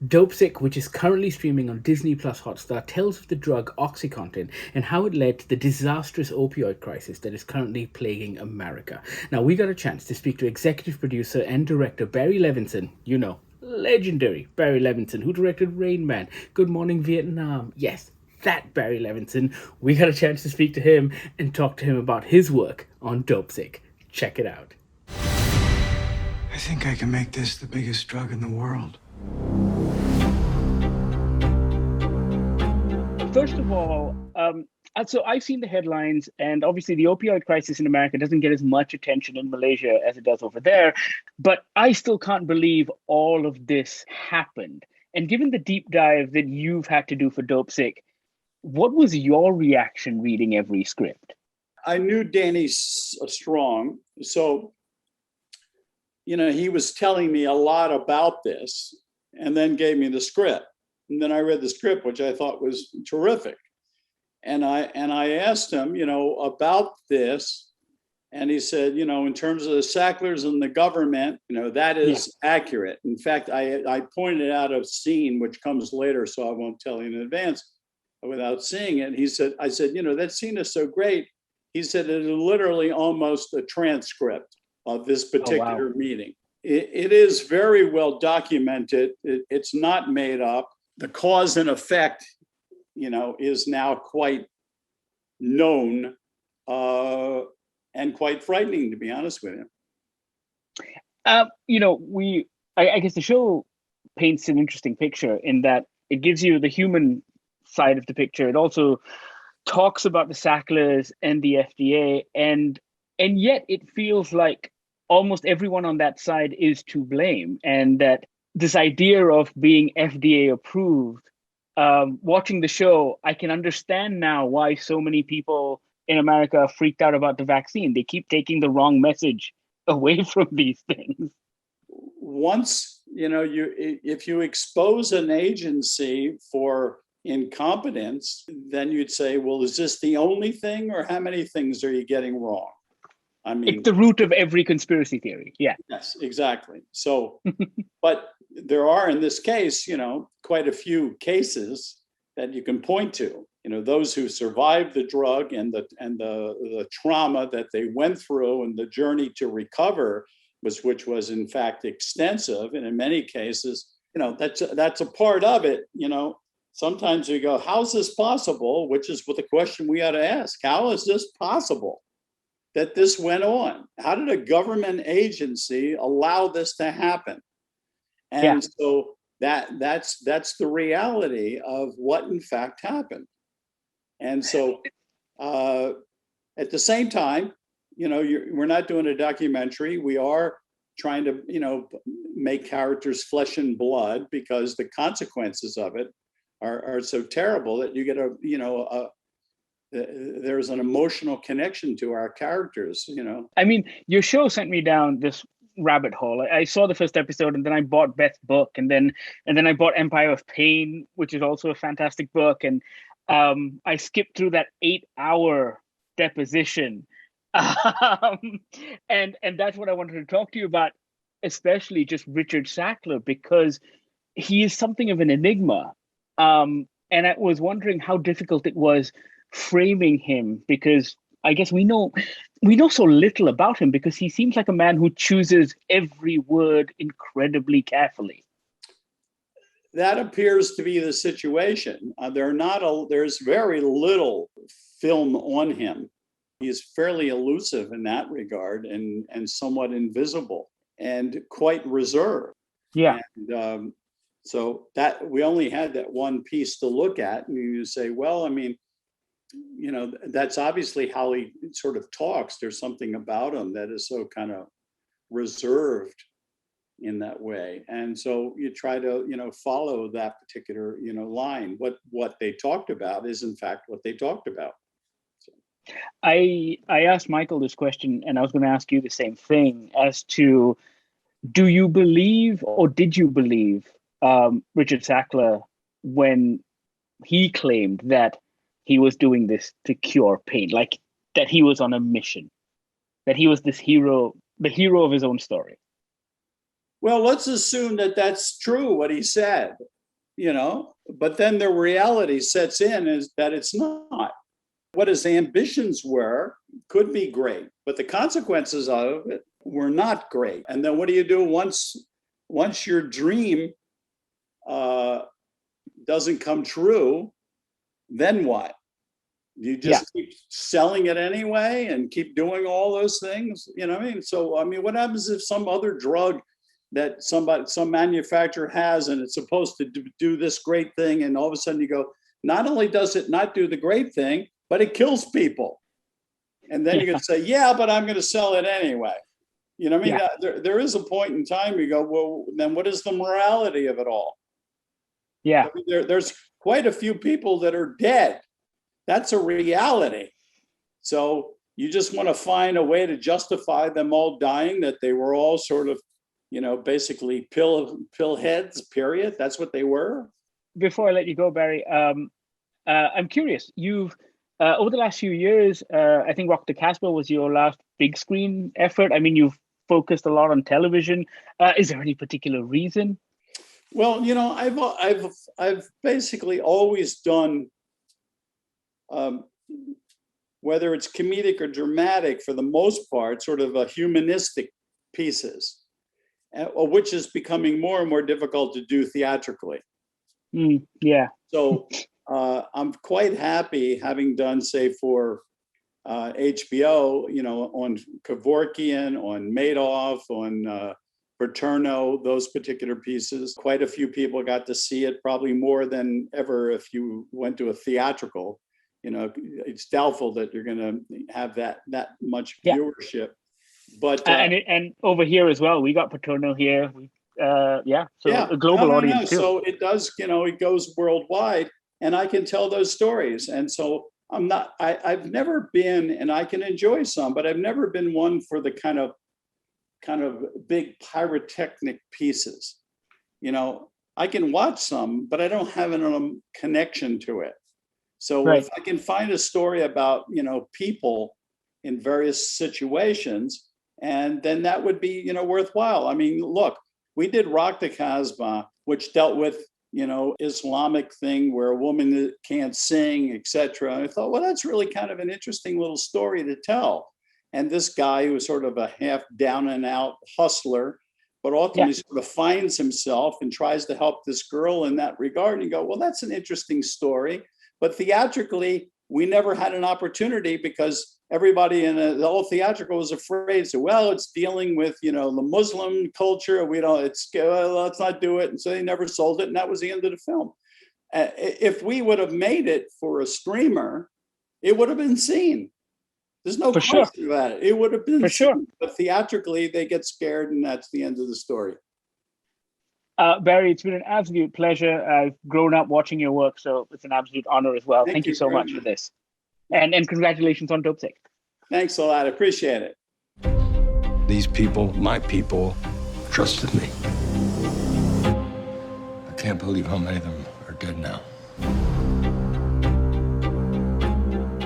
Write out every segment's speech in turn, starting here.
Dopesick, which is currently streaming on Disney Plus Hotstar, tells of the drug OxyContin and how it led to the disastrous opioid crisis that is currently plaguing America. Now, we got a chance to speak to executive producer and director Barry Levinson, legendary Barry Levinson, who directed Rain Man, Good Morning Vietnam. Yes, that Barry Levinson. We got a chance to speak to him and talk to him about his work on Dopesick. Check it out. I think I can make this the biggest drug in the world. First of all, so I've seen the headlines, and obviously the opioid crisis in America doesn't get as much attention in Malaysia as it does over there. But I still can't believe all of this happened. And given the deep dive that you've had to do for Dopesick, what was your reaction reading every script? I knew Danny Strong, so he was telling me a lot about this, and then gave me the script. And then I read the script, which I thought was terrific. And I asked him, about this. And he said, in terms of the Sacklers and the government, that is accurate. In fact, I pointed out a scene which comes later, so I won't tell you in advance without seeing it. I said, that scene is so great. He said it is literally almost a transcript of this particular meeting. It is very well documented. It's not made up. The cause and effect, is now quite known and quite frightening, to be honest with you. I guess the show paints an interesting picture in that it gives you the human side of the picture. It also talks about the Sacklers and the FDA, and yet it feels like almost everyone on that side is to blame, and that this idea of being FDA approved, watching the show, I can understand now why so many people in America are freaked out about the vaccine. They keep taking the wrong message away from these things. Once, if you expose an agency for incompetence, then you'd say, well, is this the only thing, or how many things are you getting wrong? I mean, it's the root of every conspiracy theory. Yeah. Yes, exactly. So, but there are, in this case, quite a few cases that you can point to. Those who survived the drug and the trauma that they went through, and the journey to recover which was in fact extensive, and in many cases, that's a part of it. Sometimes we go, how's this possible? Which is what the question we ought to ask. How is this possible that this went on? How did a government agency allow this to happen? And so that's the reality of what in fact happened. And so at the same time, we're not doing a documentary. We are trying to, make characters flesh and blood, because the consequences of it are so terrible that you get there's an emotional connection to our characters, I mean, your show sent me down this rabbit hole. I saw the first episode, and then I bought Beth's book, and then I bought Empire of Pain, which is also a fantastic book. And I skipped through that 8-hour deposition. And that's what I wanted to talk to you about, especially just Richard Sackler, because he is something of an enigma. And I was wondering how difficult it was framing him, because I guess we know so little about him, because he seems like a man who chooses every word incredibly carefully. That appears to be the situation. There's very little film on him. He's fairly elusive in that regard, and somewhat invisible and quite reserved. Yeah. And so that we only had that one piece to look at, and you say, well, I mean, that's obviously how he sort of talks. There's something about him that is so kind of reserved in that way. And so you try to, follow that particular, line. What they talked about is in fact what they talked about. So. I asked Michael this question, and I was going to ask you the same thing as to, do you believe, or did you believe Richard Sackler when he claimed that he was doing this to cure pain, like that he was on a mission, that he was this hero, the hero of his own story? Well, let's assume that that's true, what he said. but then the reality sets in is that it's not. What his ambitions were could be great, but the consequences of it were not great. And then what do you do once your dream doesn't come true? Then what? You just keep selling it anyway and keep doing all those things, you know what I mean? So, I mean, what happens if some other drug that some manufacturer has and it's supposed to do this great thing, and all of a sudden you go, not only does it not do the great thing, but it kills people. And then you can say, yeah, but I'm going to sell it anyway. You know what I mean? There is a point in time you go, well, then what is the morality of it all? Yeah. I mean, there's quite a few people that are dead. That's a reality. So you just want to find a way to justify them all dying, that they were all sort of, basically pill heads, period. That's what they were. Before I let you go, Barry, I'm curious. You've, over the last few years, I think Rock the Casbah was your last big screen effort. I mean, you've focused a lot on television. Is there any particular reason? Well, I've basically always done, whether it's comedic or dramatic, for the most part, sort of a humanistic pieces, which is becoming more and more difficult to do theatrically. Yeah. So I'm quite happy having done, say, for HBO, on Kevorkian, on Madoff, on Paterno, those particular pieces. Quite a few people got to see it, probably more than ever if you went to a theatrical. It's doubtful that you're going to have that much viewership. But and over here as well, we got Paterno here. A global audience too. So it does, it goes worldwide, and I can tell those stories. And so I've never been, and I can enjoy some, but I've never been one for the kind of big pyrotechnic pieces. I can watch some, but I don't have a connection to it. So if I can find a story about, people in various situations, and then that would be, worthwhile. I mean, look, we did Rock the Casbah, which dealt with, Islamic thing where a woman can't sing, etc. And I thought, well, that's really kind of an interesting little story to tell. And this guy who was sort of a half down and out hustler, but ultimately sort of finds himself and tries to help this girl in that regard. And you go, well, that's an interesting story. But theatrically, we never had an opportunity because everybody in the whole theatrical was afraid. So, well, it's dealing with, the Muslim culture. Let's not do it. And so they never sold it. And that was the end of the film. If we would have made it for a streamer, it would have been seen. There's no question about it. It would have been seen. But theatrically, they get scared, and that's the end of the story. Barry, it's been an absolute pleasure. I've grown up watching your work, so it's an absolute honor as well. Thank you so much for this. And congratulations on Dopesick. Thanks a lot. I appreciate it. These people, my people, trusted me. I can't believe how many of them are dead now.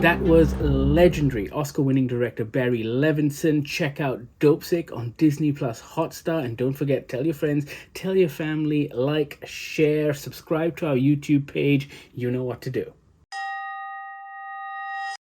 That was legendary Oscar-winning director Barry Levinson. Check out Dopesick on Disney Plus Hotstar. And don't forget, tell your friends, tell your family, like, share, subscribe to our YouTube page. You know what to do.